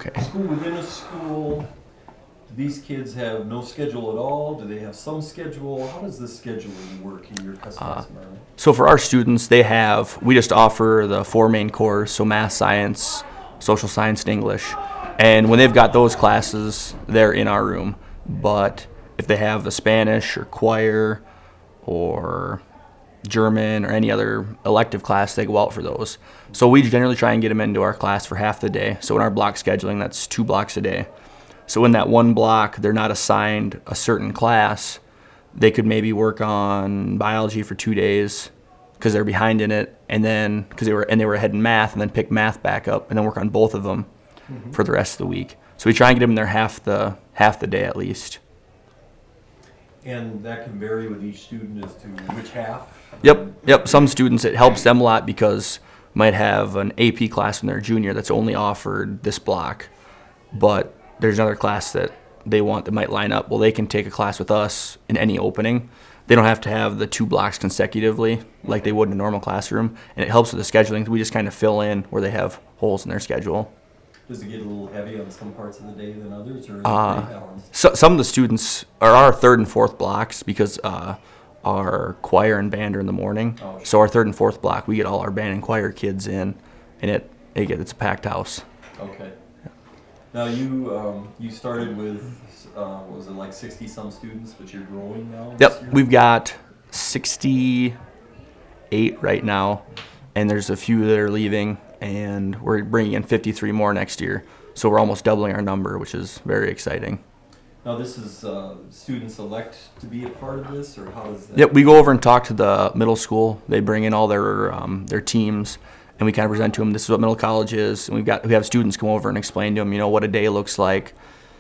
Okay. School within a school. Do these kids have no schedule at all? Do they have some schedule? How does this scheduling work in your customized environment? So for our students, we just offer the four main cores, so math, science, social science, and English. And when they've got those classes, they're in our room. But if they have the Spanish or choir or German or any other elective class, they go out for those. So we generally try and get them into our class for half the day. So in our block scheduling, that's 2 blocks a day. So in that one block, they're not assigned a certain class. They could maybe work on biology for 2 days because they're behind in it, and then because they were ahead in math, and then pick math back up, and then work on both of them for the rest of the week. So we try and get them in there half the day at least. And that can vary with each student as to which half? Yep. Some students, it helps them a lot because might have an AP class when they're a junior that's only offered this block, but there's another class that they want that might line up. Well, they can take a class with us in any opening. They don't have to have the 2 blocks consecutively like they would in a normal classroom, and it helps with the scheduling. We just kind of fill in where they have holes in their schedule. Does it get a little heavy on some parts of the day than others, or is it pretty balanced? So some of the students are our 3rd and 4th blocks because our choir and band are in the morning. Oh, sure. So our 3rd and 4th block, we get all our band and choir kids in, and it's a packed house. Okay. Now you started with what was it, like 60-some students, but you're growing now? this Yep, year? we've got 68 right now, and there's a few that are leaving, and we're bringing in 53 more next year. So we're almost doubling our number, which is very exciting. Now this is students elect to be a part of this, or how does that? Yep, we go over and talk to the middle school. They bring in all their teams, and we kind of present to them, this is what middle college is. And we have students come over and explain to them, what a day looks like.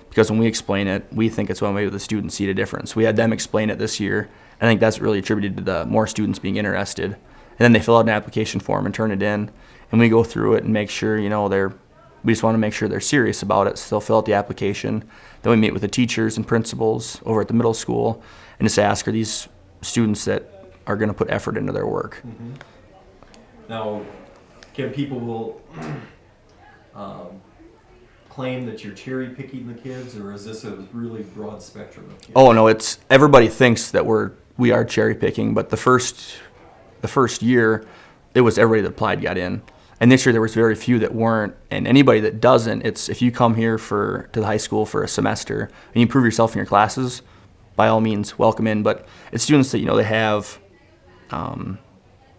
Because when we explain it, we think it's one way the students see the difference. We had them explain it this year. I think that's really attributed to the more students being interested. And then they fill out an application form and turn it in, and we go through it and make sure, we just want to make sure they're serious about it. So they'll fill out the application. Then we meet with the teachers and principals over at the middle school and just ask, are these students that are going to put effort into their work? Mm-hmm. Now, can people claim that you're cherry picking the kids, or is this a really broad spectrum of kids? Oh no, everybody thinks that we are cherry picking, but the first year, it was everybody that applied got in. And this year there was very few that weren't, and anybody that doesn't, it's if you come here to the high school for a semester and you prove yourself in your classes, by all means, welcome in. But it's students that they have,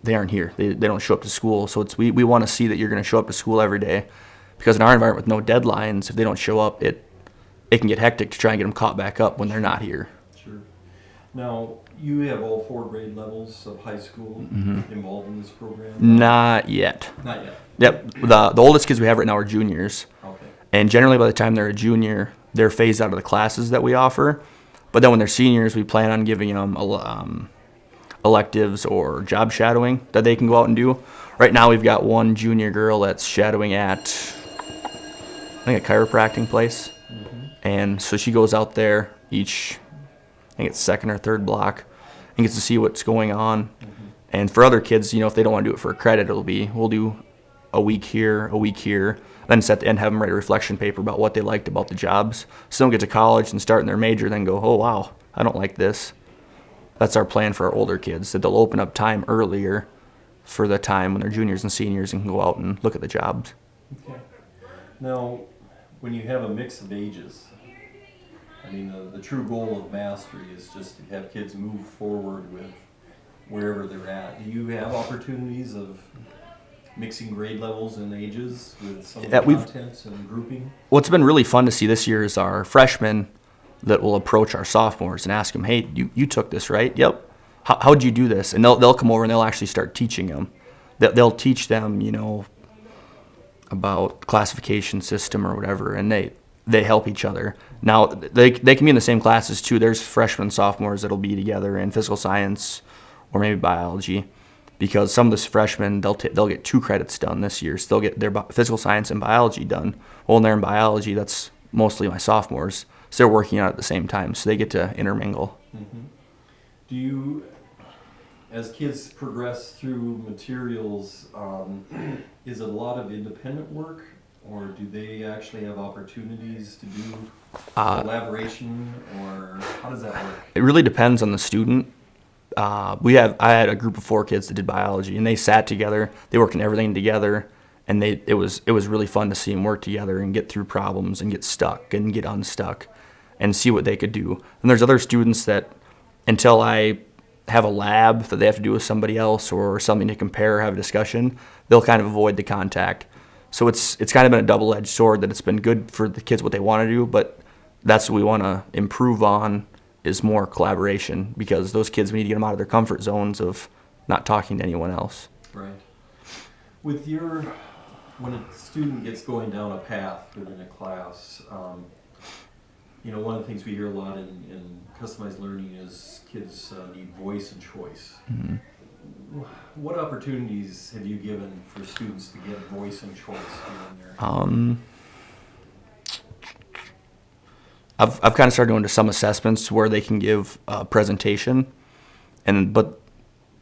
they aren't here. They don't show up to school. So we want to see that you're going to show up to school every day, because in our environment with no deadlines, if they don't show up, it can get hectic to try and get them caught back up when they're not here. Sure. Now, you have all 4 grade levels of high school involved in this program? Not yet. Not yet. Yep. The oldest kids we have right now are juniors. Okay. And generally by the time they're a junior, they're phased out of the classes that we offer. But then when they're seniors, we plan on giving them electives or job shadowing that they can go out and do. Right now we've got one junior girl that's shadowing at, I think, a chiropractic place. Mm-hmm. And so she goes out there I think it's 2nd or 3rd block, and gets to see what's going on. Mm-hmm. And for other kids, if they don't want to do it for a credit, we'll do a week here, then at the end have them write a reflection paper about what they liked about the jobs. So they'll get to college and start in their major, then go, oh wow, I don't like this. That's our plan for our older kids, that they'll open up time earlier for the time when they're juniors and seniors and can go out and look at the jobs. Okay. Now, when you have a mix of ages, the true goal of mastery is just to have kids move forward with wherever they're at. Do you have opportunities of mixing grade levels and ages with some of the contents and grouping? What's been really fun to see this year is our freshmen that will approach our sophomores and ask them, hey, you took this, right? Yep. How'd you do this? And they'll come over and they'll actually start teaching them. They'll teach them, about classification system or whatever, and they help each other. Now, they can be in the same classes too. There's freshmen and sophomores that'll be together in physical science or maybe biology, because some of the freshmen, they'll get 2 credits done this year. So they'll get their physical science and biology done. Well, when they're in biology, that's mostly my sophomores. So they're working on it at the same time, so they get to intermingle. Mm-hmm. Do you, as kids progress through materials, is it a lot of independent work, or do they actually have opportunities to do collaboration, or how does that work? It really depends on the student. I had a group of 4 kids that did biology, and they sat together. They worked on everything together, and it was really fun to see them work together and get through problems and get stuck and get unstuck, and see what they could do. And there's other students that, until I have a lab that they have to do with somebody else or something to compare or have a discussion, they'll kind of avoid the contact. So it's kind of been a double-edged sword, that it's been good for the kids what they want to do, but that's what we want to improve on, is more collaboration, because those kids, we need to get them out of their comfort zones of not talking to anyone else. Right. When a student gets going down a path within a class, one of the things we hear a lot in customized learning is kids need voice and choice. Mm-hmm. What opportunities have you given for students to get voice and choice here and there? I've kind of started going to some assessments where they can give a presentation, but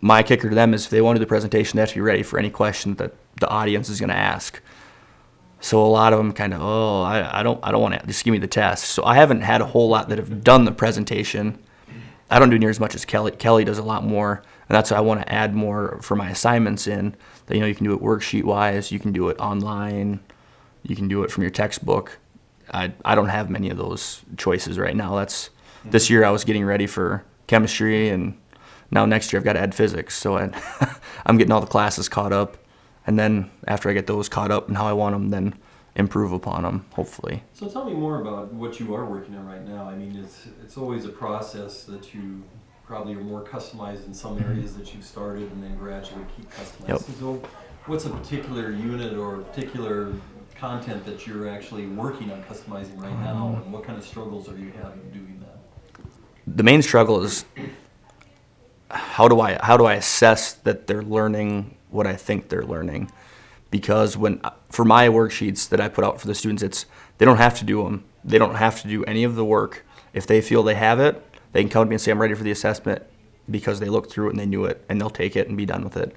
my kicker to them is, if they want to do the presentation, they have to be ready for any question that the audience is going to ask. So a lot of them kind of, I don't want to, just give me the test. So I haven't had a whole lot that have done the presentation. I don't do near as much as Kelly. Kelly does a lot more, and that's why I want to add more for my assignments in. That, you can do it worksheet wise, you can do it online, you can do it from your textbook. I don't have many of those choices right now. This year I was getting ready for chemistry, and now next year I've got to add physics. So I'm getting all the classes caught up, and then after I get those caught up and how I want them, then improve upon them, hopefully. So tell me more about what you are working on right now. I mean, it's always a process that you probably are more customized in some areas that you've started, and then gradually keep customizing. Yep. So what's a particular unit or particular content that you're actually working on customizing right now, and what kind of struggles are you having doing that? The main struggle is, how do I assess that they're learning what I think they're learning? Because for my worksheets that I put out for the students, they don't have to do them. They don't have to do any of the work. If they feel they have it, they can come to me and say, I'm ready for the assessment, because they looked through it and they knew it, and they'll take it and be done with it.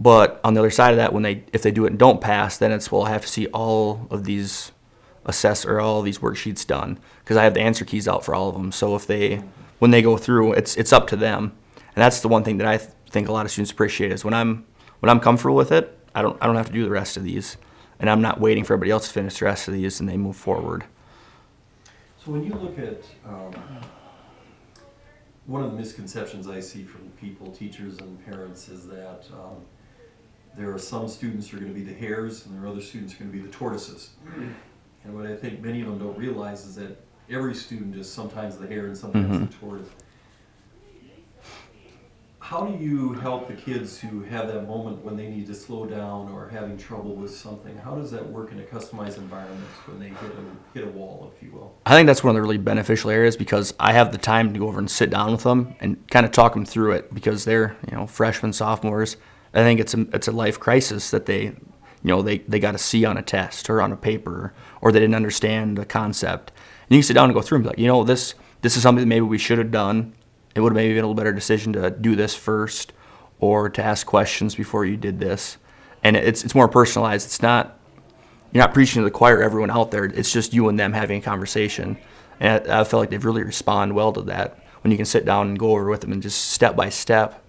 But on the other side of that, if they do it and don't pass, then it's, I have to see all of these all of these worksheets done, because I have the answer keys out for all of them. So when they go through, it's up to them. And that's the one thing that I think a lot of students appreciate, is when I'm comfortable with it, I don't have to do the rest of these, and I'm not waiting for everybody else to finish the rest of these and they move forward. So when you look at one of the misconceptions I see from people, teachers and parents, is that there are some students who are going to be the hares, and there are other students who are going to be the tortoises. And what I think many of them don't realize is that every student is sometimes the hare and sometimes the tortoise. How do you help the kids who have that moment when they need to slow down or having trouble with something? How does that work in a customized environment when they hit a wall, if you will? I think that's one of the really beneficial areas, because I have the time to go over and sit down with them and kind of talk them through it, because they're freshmen, sophomores. I think it's a life crisis that they got to see on a test or on a paper, or they didn't understand the concept. And you can sit down and go through and be like, this is something that maybe we should have done. It would have maybe been a little better decision to do this first, or to ask questions before you did this. And it's more personalized. You're not preaching to the choir, everyone out there. It's just you and them having a conversation. And I feel like they've really responded well to that, when you can sit down and go over with them and just step by step,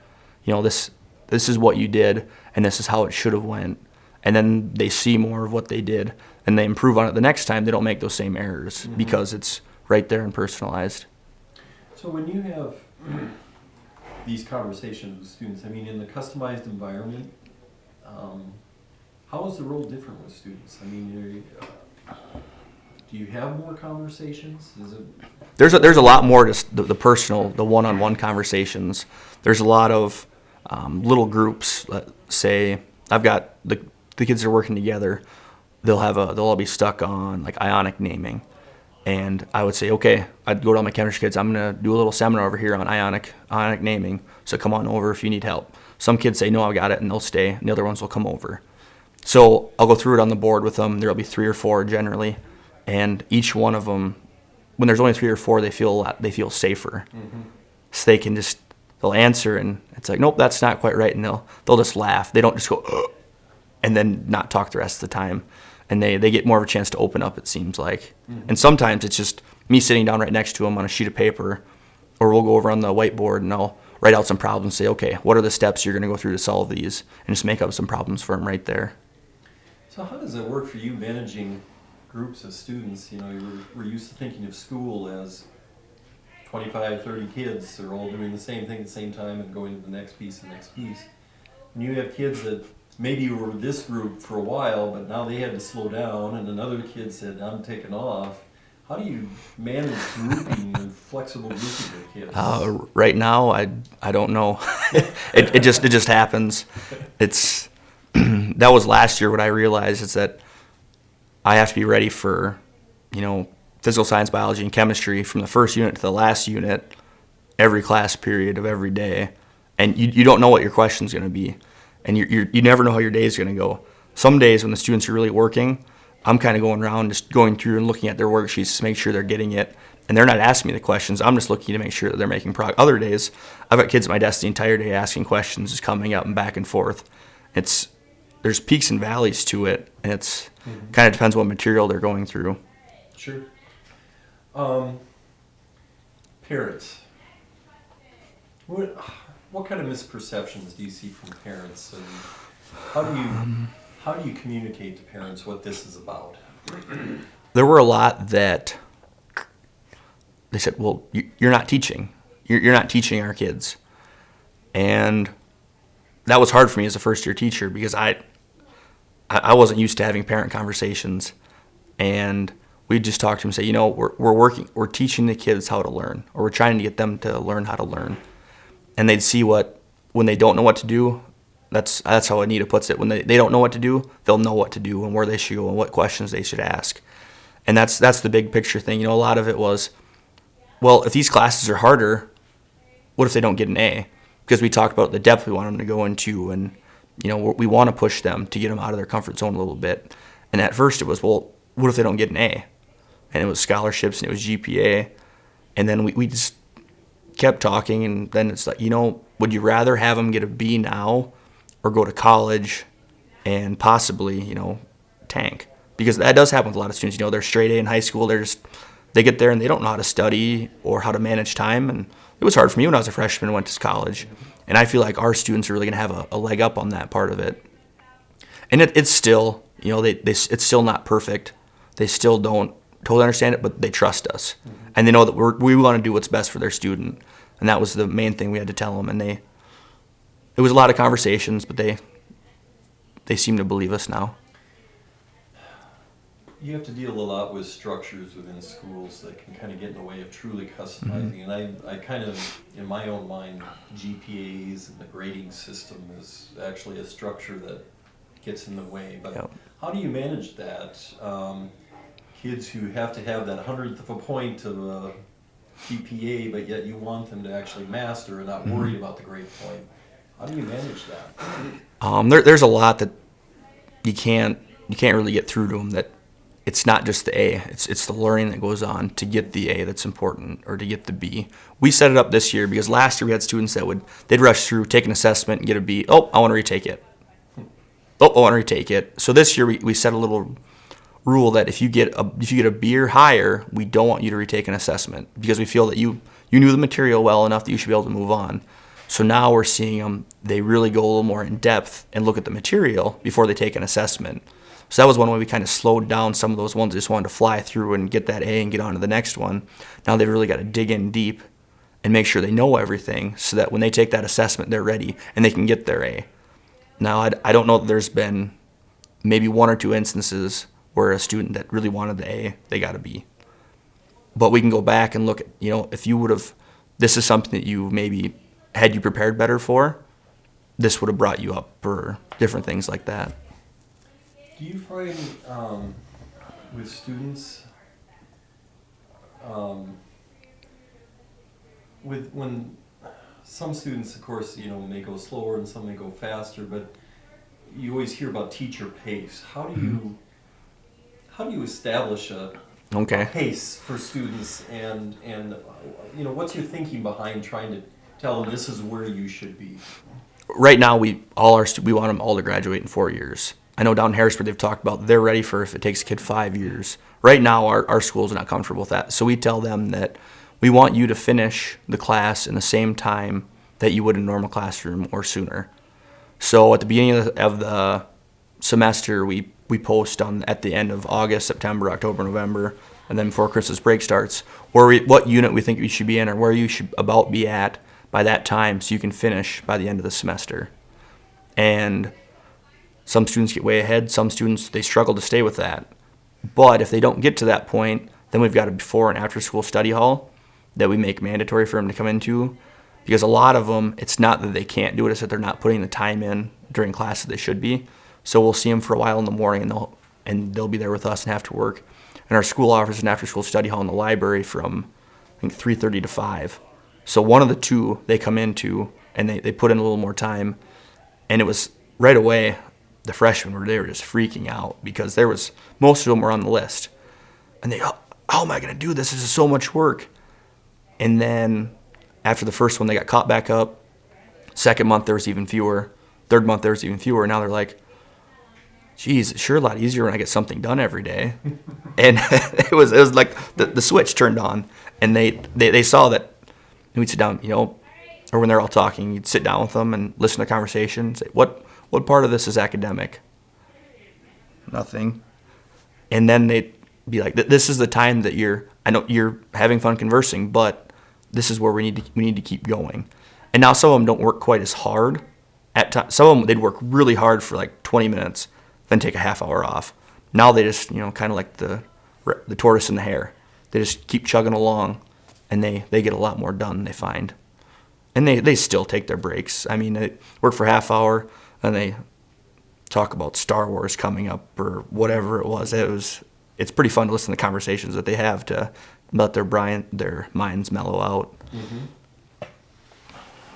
this is what you did, and this is how it should have went. And then they see more of what they did, and they improve on it the next time. They don't make those same errors, because it's right there and personalized. So when you have these conversations with students, I mean, in the customized environment, how is the role different with students? I mean, do you have more conversations? Is it? There's a lot more just the personal, the one-on-one conversations. There's a lot of little groups. Say I've got the kids that are working together. They'll all be stuck on like ionic naming, and I would say, okay, I'd go to all my chemistry kids. I'm gonna do a little seminar over here on ionic naming. So come on over if you need help. Some kids say no, I got it, and they'll stay, and the other ones will come over. So I'll go through it on the board with them. There'll be 3 or 4 generally, and each one of them, when there's only 3 or 4, they feel safer. So they'll answer, and it's like, nope, that's not quite right, and they'll just laugh. They don't just go, ugh, and then not talk the rest of the time. and they get more of a chance to open up, it seems like. And sometimes it's just me sitting down right next to them on a sheet of paper, or we'll go over on the whiteboard and I'll write out some problems and say, okay, what are the steps you're going to go through to solve these, and just make up some problems for them right there. So how does it work for you managing groups of students? You know, we're used to thinking of school as 25, 30 kids are all doing the same thing at the same time and going to the next piece, And you have kids that maybe were with this group for a while, but now they had to slow down, and another kid said, I'm taking off. How do you manage grouping and flexible grouping of kids? Right now, I don't know. it just happens. It's that was last year. What I realized is that I have to be ready for, physical science, biology, and chemistry from the first unit to the last unit, every class period of every day, and you don't know what your question's going to be, and you never know how your day is going to go. Some days when the students are really working, I'm kind of going around just going through and looking at their worksheets to make sure they're getting it, and they're not asking me the questions. I'm just looking to make sure that they're making progress. Other days, I've got kids at my desk the entire day asking questions, just coming up and back and forth. There's peaks and valleys to it, and it's kind of depends what material they're going through. Sure. Parents. What kind of misperceptions do you see from parents, and how do you communicate to parents what this is about? There were a lot that they said, well, you're not teaching. You're not teaching our kids. And that was hard for me as a first-year teacher because I wasn't used to having parent conversations. And we'd just talk to them and say, we're teaching the kids how to learn, or we're trying to get them to learn how to learn. And they'd see when they don't know what to do, that's how Anita puts it. When they don't know what to do, they'll know what to do and where they should go and what questions they should ask. And that's the big picture thing. A lot of it was, well, if these classes are harder, what if they don't get an A? Because we talked about the depth we want them to go into, and we want to push them to get them out of their comfort zone a little bit. And at first it was, well, what if they don't get an A? And it was scholarships and it was GPA. And then we just kept talking, and then it's like, would you rather have them get a B now or go to college and possibly, tank? Because that does happen with a lot of students. They're straight A in high school. They get there and they don't know how to study or how to manage time. And it was hard for me when I was a freshman and went to college. And I feel like our students are really going to have a leg up on that part of it. And it's still, it's still not perfect. They still don't totally understand it, but they trust us. And they know that we want to do what's best for their student. And that was the main thing we had to tell them. And it was a lot of conversations, but they seem to believe us now. You have to deal a lot with structures within schools that can kind of get in the way of truly customizing. And I kind of, in my own mind, GPAs and the grading system is actually a structure that gets in the way. But how do you manage that? Kids who have to have that 100th of a point of a GPA, but yet you want them to actually master and not worried about the grade point. How do you manage that? There's a lot that you can't really get through to them. That it's not just the A. It's the learning that goes on to get the A that's important, or to get the B. We set it up this year because last year we had students that they'd rush through, take an assessment, and get a B. Oh, I want to retake it. Oh, I want to retake it. So this year we set a little rule that if you get a B or higher, we don't want you to retake an assessment, because we feel that you knew the material well enough that you should be able to move on. So now we're seeing them, they really go a little more in depth and look at the material before they take an assessment. So that was one way we kind of slowed down some of those ones that just wanted to fly through and get that A and get on to the next one. Now they've really got to dig in deep and make sure they know everything, so that when they take that assessment, they're ready and they can get their A. Now, I don't know that there's been maybe one or two instances where a student that really wanted the A, they got a B. But we can go back and look at, if you would have, this is something that you maybe, had you prepared better for, this would have brought you up, or different things like that. Do you find with students, when some students, of course, may go slower and some may go faster, but you always hear about teacher pace. How do you establish a pace for students, and what's your thinking behind trying to tell them this is where you should be? Right now, we want them all to graduate in 4 years. I know down in Harrisburg they've talked about they're ready for if it takes a kid 5 years. Right now our schools are not comfortable with that. So we tell them that we want you to finish the class in the same time that you would in a normal classroom or sooner. So at the beginning of the semester, we post on at the end of August, September, October, November, and then before Christmas break starts, what unit we think you should be in or where you should about be at by that time so you can finish by the end of the semester. And some students get way ahead. Some students, they struggle to stay with that. But if they don't get to that point, then we've got a before and after school study hall that we make mandatory for them to come into. Because a lot of them, it's not that they can't do it, it's that they're not putting the time in during class that they should be. So we'll see them for a while in the morning, and they'll be there with us and have to work. And our school offers an after-school study hall in the library from, I think, 3:30 to 5. So one of the two they come into, and they put in a little more time. And it was right away, the freshmen they were just freaking out because most of them were on the list. And how am I going to do this? This is so much work. And then after the first one, they got caught back up. Second month, there was even fewer. Third month, there was even fewer. Now they're like, geez, it's sure a lot easier when I get something done every day. And it was like the switch turned on. And they saw that we'd sit down, or when they're all talking, you'd sit down with them and listen to the conversation and say, what part of this is academic? Nothing. And then they'd be like, this is the time that I know you're having fun conversing, but this is where we need to keep going. And now some of them don't work quite as hard. At times, some of them, they'd work really hard for like 20 minutes, then take a half hour off. Now they just, kind of like the tortoise and the hare. They just keep chugging along, and they get a lot more done, they find. And they still take their breaks. I mean, they work for a half hour, and they talk about Star Wars coming up or whatever it was. It's pretty fun to listen to the conversations that they have to let their minds mellow out. Mm-hmm.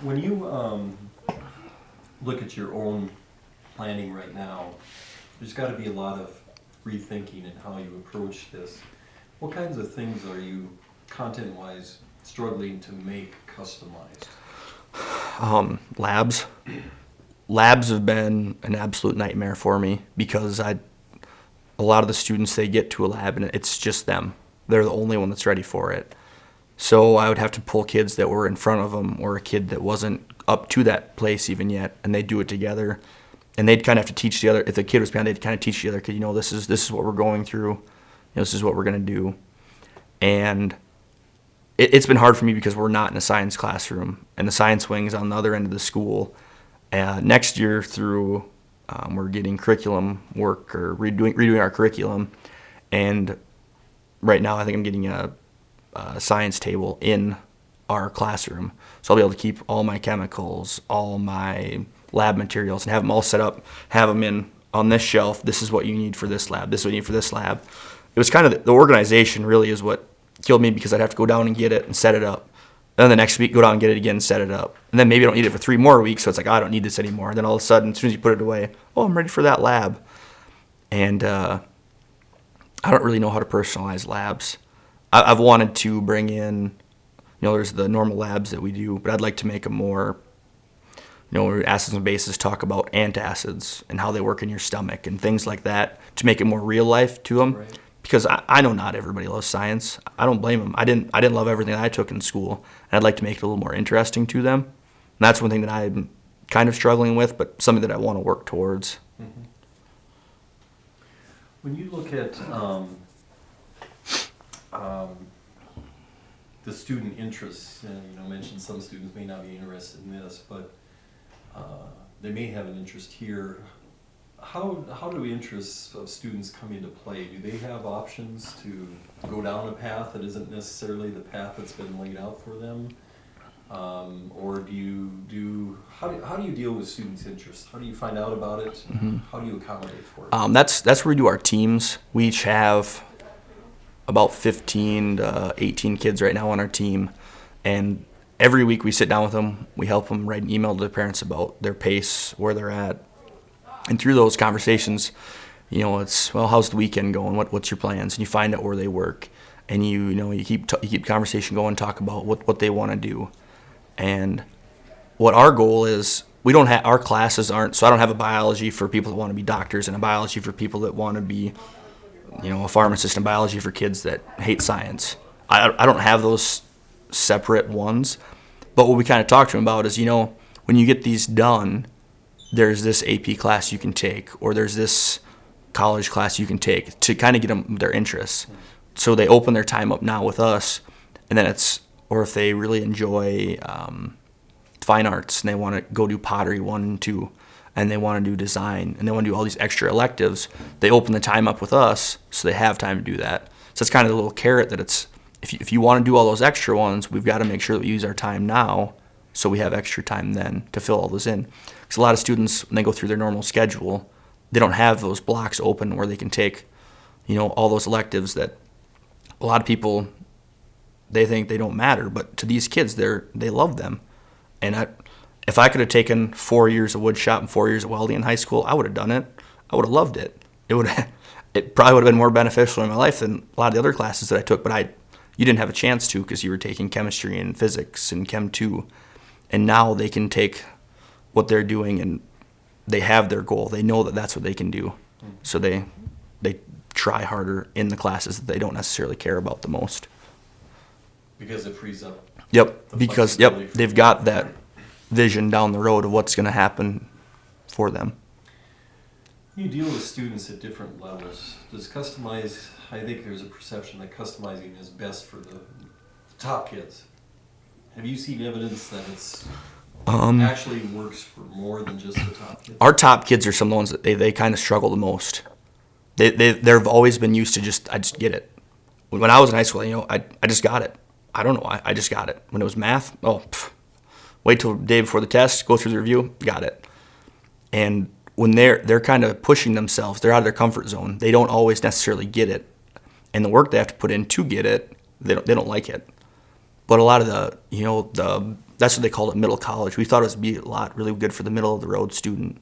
When you look at your own planning right now, there's got to be a lot of rethinking in how you approach this. What kinds of things are you, content-wise, struggling to make customized? Labs. Labs have been an absolute nightmare for me because a lot of the students, they get to a lab and it's just them. They're the only one that's ready for it. So I would have to pull kids that were in front of them or a kid that wasn't up to that place even yet, and they'd do it together. And they'd kind of have to teach the other, if the kid was behind, they'd kind of teach the other kid, this is what we're going through, this is what we're going to do. And it's been hard for me because we're not in a science classroom, and the science wing is on the other end of the school. Next year through, we're getting curriculum work or redoing our curriculum, and right now I think I'm getting a science table in our classroom. So I'll be able to keep all my chemicals, all my lab materials, and have them all set up, have them in on this shelf. This is what you need for this lab. This is what you need for this lab. It was kind of the organization really is what killed me because I'd have to go down and get it and set it up. Then the next week, go down and get it again and set it up. And then maybe I don't need it for 3 more weeks, so it's like, I don't need this anymore. And then all of a sudden, as soon as you put it away, I'm ready for that lab. And I don't really know how to personalize labs. I've wanted to bring in, there's the normal labs that we do, but I'd like to make them more, acids and bases, talk about antacids and how they work in your stomach and things like that to make it more real life to them. Right. Because I know not everybody loves science. I don't blame them. I didn't love everything I took in school, and I'd like to make it a little more interesting to them. And that's one thing that I'm kind of struggling with, but something that I want to work towards. Mm-hmm. When you look at the student interests, and you mentioned some students may not be interested in this, but they may have an interest here. How do interests of students come into play? Do they have options to go down a path that isn't necessarily the path that's been laid out for them? Or how do you deal with students' interests? How do you find out about it? Mm-hmm. How do you accommodate for it? That's where we do our teams. We each have about 15 to 18 kids right now on our team, and every week we sit down with them. We help them write an email to their parents about their pace, where they're at. And through those conversations, it's, how's the weekend going? What's your plans? And you find out where they work, and you keep conversation going, talk about what they want to do. And what our goal is we don't have, our classes aren't, so I don't have a biology for people that want to be doctors and a biology for people that want to be, a pharmacist, and biology for kids that hate science. I don't have those separate ones. But what we kind of talk to them about is, when you get these done, there's this AP class you can take, or there's this college class you can take to kind of get them their interests. So they open their time up now with us, and then or if they really enjoy fine arts and they want to go do pottery 1 and 2, and they want to do design, and they want to do all these extra electives, they open the time up with us so they have time to do that. So it's kind of a little carrot that it's, if you want to do all those extra ones, we've got to make sure that we use our time now so we have extra time then to fill all those in. Because a lot of students, when they go through their normal schedule, they don't have those blocks open where they can take, all those electives that a lot of people, they think they don't matter, but to these kids, they love them. And if I could have taken 4 years of wood shop and 4 years of welding in high school, I would have done it. I would have loved it. It probably would have been more beneficial in my life than a lot of the other classes that I took, but you didn't have a chance to because you were taking chemistry and physics and Chem 2. And now they can take what they're doing and they have their goal. They know that that's what they can do. So they try harder in the classes that they don't necessarily care about the most. Because it frees up. Yep, because they've got that vision down the road of what's going to happen for them. You deal with students at different levels. I think there's a perception that customizing is best for the top kids. Have you seen evidence that it's actually works for more than just the top kids? Our top kids are some of the ones that they kind of struggle the most. They've always been used to I just get it. When I was in high school, I just got it. I don't know why, I just got it. When it was math, wait till the day before the test, go through the review, got it. And when they're kind of pushing themselves, they're out of their comfort zone. They don't always necessarily get it, and the work they have to put in to get it, they don't like it. But a lot of that's what they called it, middle college. We thought it would be a lot really good for the middle of the road student,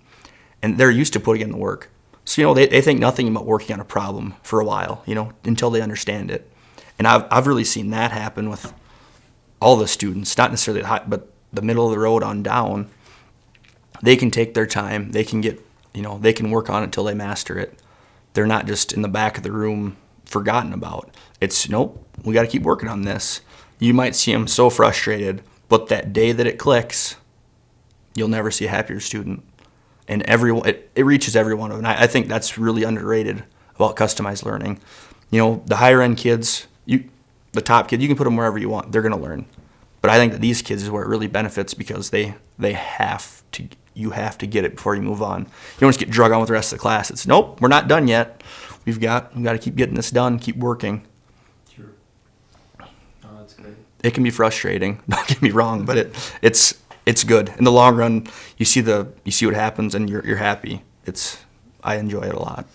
and they're used to putting in the work. So they think nothing about working on a problem for a while, until they understand it. And I've really seen that happen with all the students, not necessarily the high, but the middle of the road on down. They can take their time. They can get, they can work on it until they master it. They're not just in the back of the room forgotten about. It's, nope, we got to keep working on this. You might see them so frustrated, but that day that it clicks, you'll never see a happier student. And it reaches every one of them. And I think that's really underrated about customized learning. The higher end kids, the top kid, you can put them wherever you want. They're going to learn. But I think that these kids is where it really benefits because you have to get it before you move on. You don't just get drug on with the rest of the class. It's, nope, we're not done yet. We've got to keep getting this done, keep working. Sure. Oh, that's great. It can be frustrating. Don't get me wrong, but it's good. In the long run, you see what happens and you're happy. I enjoy it a lot.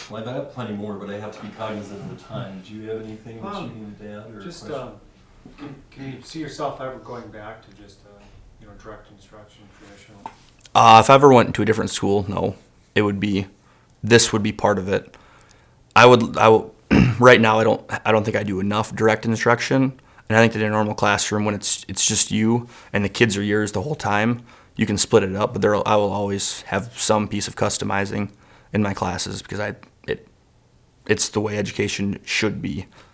Well, I have plenty more, but I have to be cognizant of the time. Do you have anything that you need to add? Or just can you see yourself ever going back to just direct instruction, traditional? If I ever went to a different school, no, this would be part of it. I would right now. I don't think I do enough direct instruction, and I think that in a normal classroom when it's just you and the kids are yours the whole time, you can split it up. But I will always have some piece of customizing in my classes because it's the way education should be.